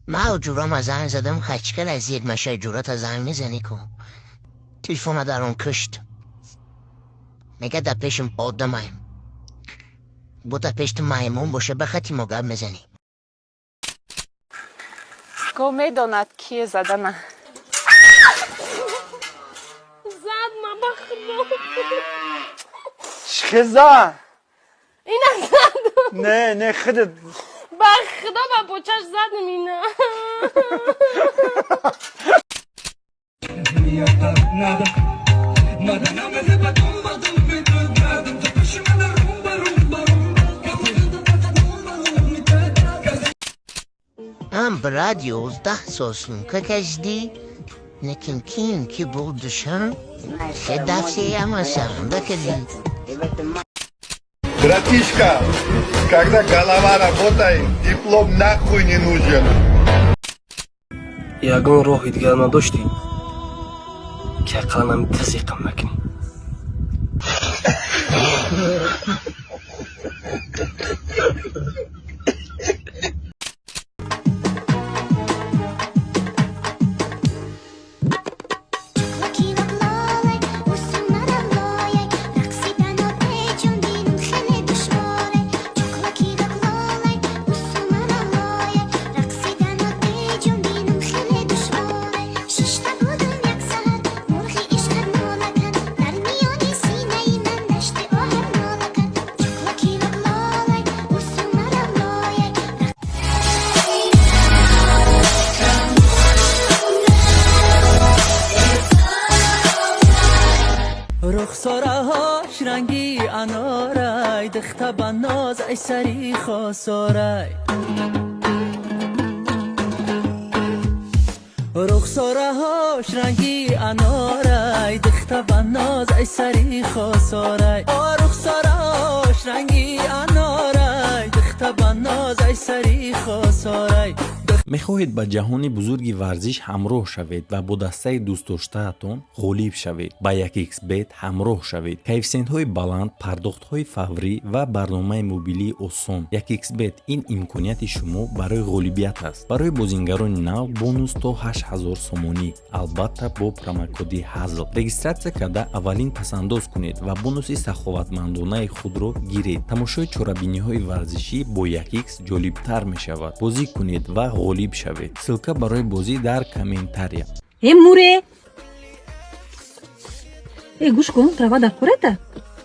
ما جورا زنگ زدم خچکل از یک مشه جورا تا زنگ میزنی کن تلفن در کشت میگه در پیشم آدمایم بو در پیشت مایمون باشه بخطی مگه میزنی Кdo медонад кие задана? زد ما بخدا چخزا اینا زد نه خودت بخدا با پوچش زدم اینا ام برادیو 10 سالسın kakajdi nekin kim ki bulduşan седався я сам докажи. Братишка, когда голова работает, диплом нахуй не нужен. ягон роҳи дигар надоштӣ ки қалами тазиқам накунӣ. رخسارهاش رنگی انارای دخته با ناز ای سری خسارای رخسارهاش رنگی انارای دخته با ناز ای سری خسارای رخسارهاش رنگی انارای دخته با ناز ای سری خسارای мехоҳед ба ҷаҳони бузурги варзиш ҳамроҳ шавед ва бо дастаи дӯстдоштаатон ғолиб шавед. Ба 1xbet ҳамроҳ шавед. Кайфсентҳои баланд, пардохтҳои фаврӣ ва барномаи мобилии осон. 1xbet ин имконияти шумо барои ғолибият аст. Барои бозингарони нав бонус то 8000 сомонӣ, албатта бо промокоди ҳазл. Регистратсия карда аввалин пасандоз кунед ва бонуси саховатмандонаи худро гиред. Тамошои чорабиниҳои варзишӣ бо 1x ҷолибтар мешавад. Бозӣ кунед ва ғолиб шавед. Ссилка барои бозӣ дар комментария. Муре. Гӯш кун, трава дар курета?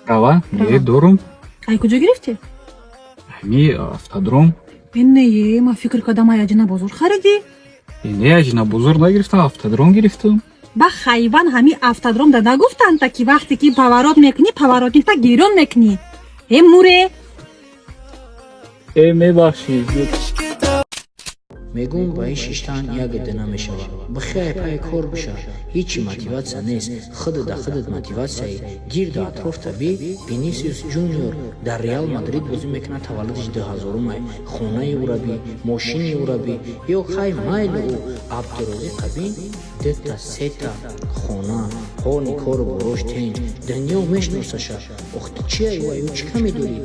Трава? Дорум. Ай куҷо гирифтӣ? Ҳами автодром. Не, ман фикр кардам ай аҷина бозор хариди. Не, аҷина бозор нагирифтам, автодром гирифтам. Ба хайван ҳами автодром да нагуфтанд ки вақте ки поворот мекунӣ, поворот нехта гирён мекунӣ. Муре. Мебахшӣ. мегӯм ба ин шиштан як ида намешавад. Бихай пай кор биша. Ҳичи мотиватсия нест. Худда худат мотиватсияи гирду атроф табӣ. Винисиус Junior дар Реал Мадрид бозӣ мекунад таваллудиш 2000-ай. Хонаи урабӣ, мошини урабӣ ё хай майли ӯ Абдурозиқ Қабин дета сета хона ҳоли кору борош тенҷ дунё мешиносаша. Охти чи аю чӣ ка медорӣ?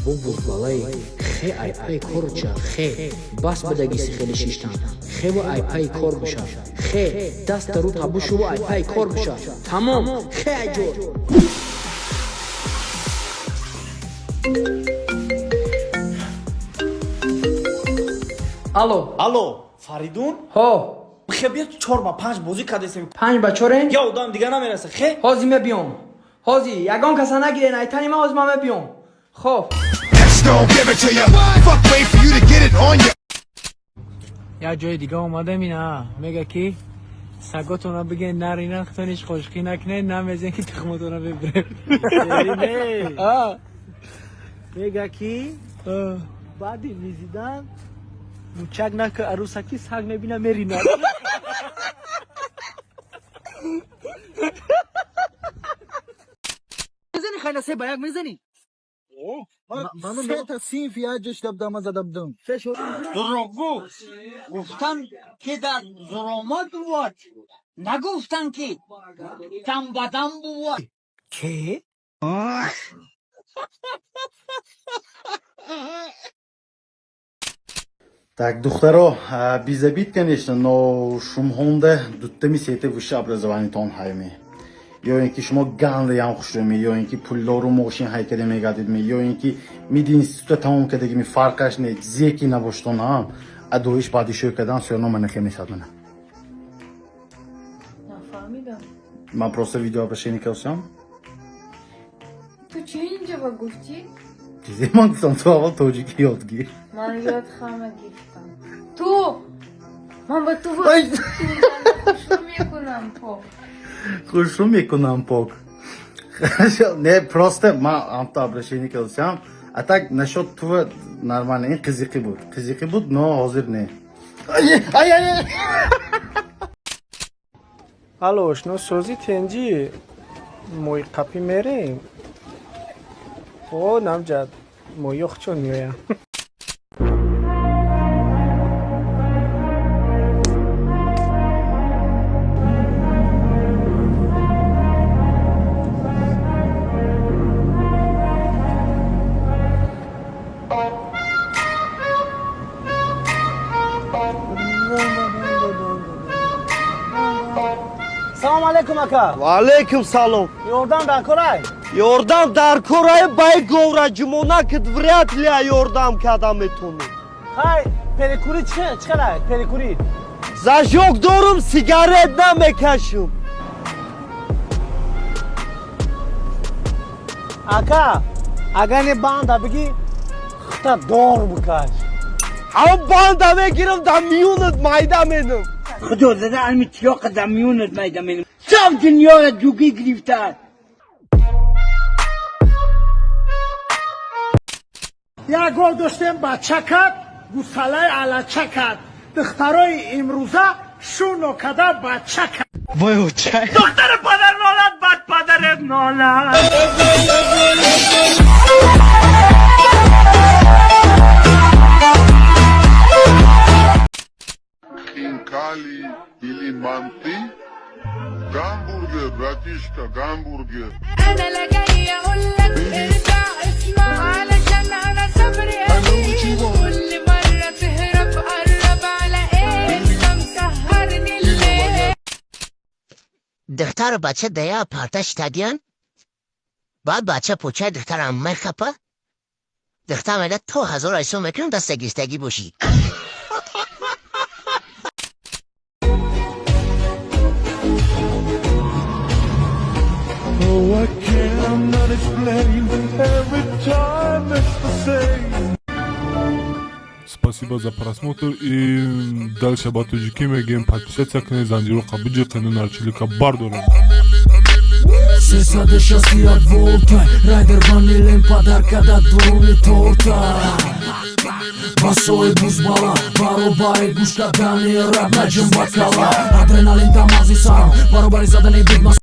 бу бурбалаи хе айпай корча хе бас бадагиси хели шиштан хе ва айпай кор биша хе даст ру табу шува айпай кор биша тамом хе аҷор алло фаридун ҳо бихе бия 4-5 бозӣ кардесем 5 ба 4 я одам дига намераса хе ҳозир мебиём ҳозир ягон каса нагирен айтани ман ҳозир ман мебиём хоб یا جای دیگه اومدم اینا میگه که سگاتونو بگه نرینن ختانش خوشخی نکنه نمیزن که تخمتونو ببره میگه که بعد میزیدن موچک نکه عروسکی سگ نبینه میرینن میزنی خیلی سه باید میزنی سه تا سینف یادش دبدم از دبدم دروغگو گفتن که در ظلمات بود نگفتن که دم بدم بود که Так, духтаро, бизабит, конечно, но шумхонда дутта мисиете высшее образование тон хайми. Ё ин ки шумо ганда ям хушуми, ё ин ки пуллору мошин хайкаде мегадидми, ё ин ки миди института тамом кадагими фарқаш не зеки набоштон ам, адоиш бадишои кадан сёрнома нехем несадмана. نفهمیدم. من просто видеообращение кардам. تو چه اینجا با گفتی؟ چیزی من گفتم تو اول توجیکی یاد گیر. من یاد خامه گفتم. تو! من با تو خوشو میکنم پا. خوشو میکنم پاک. نه просто من обращение кардам. А так насчет того нормально, ин қизиқи буд. Қизиқи буд, но ҳозир не. Ай. алло шуно сӯзи тенҷи мои қапӣ мерем о намҷад моё хчон меоям салом алейкум ака. ва алейкум салом. Ёрдам дар корай? Ёрдам дар корае бай говраҷумона кид вряд ли ёрдам карда метонем. Хай, перекури чӣ қадар? Перекури. Зажёк дорум, сигарет намекашам. Ака, агар не банда бигӣ, хута дор бикаш. ҳам банда мегирам дар миёнат майда менам. خدا زده علمی تیا قدمیونت میده منم سب دنیا را جوگی گرفتن یا گل داشتیم بچه کد گوساله علچه کد دخترای امروزه شونو کده بچه کد وای چه دختر پدر نالد بد پدرت نالد Хинкали или манты? Гамбургер, братишка, гамбургер. انا لا جاي اقول لك ارجع اسمع علشان انا صبري قليل كل مره تهرب قرب على ايه انت مسهرني الليل دختر و بچه دیا پارتش تدیان بعد بچه پوچه دختر هم مرخپا دختر میده تو هزار ایسو میکنم دستگیستگی باشی Спасибо за просмотр и дальше батуджики мегем подписаться к Занжиру Кабуджи канал Арчилика Бардора. Сесаде шасти от волта Райдер ванилен подарка да дуруни торта Басои бузбала Баробари гушка дани раб наҷм бакала Адреналин дамази сарм Баробари задани бит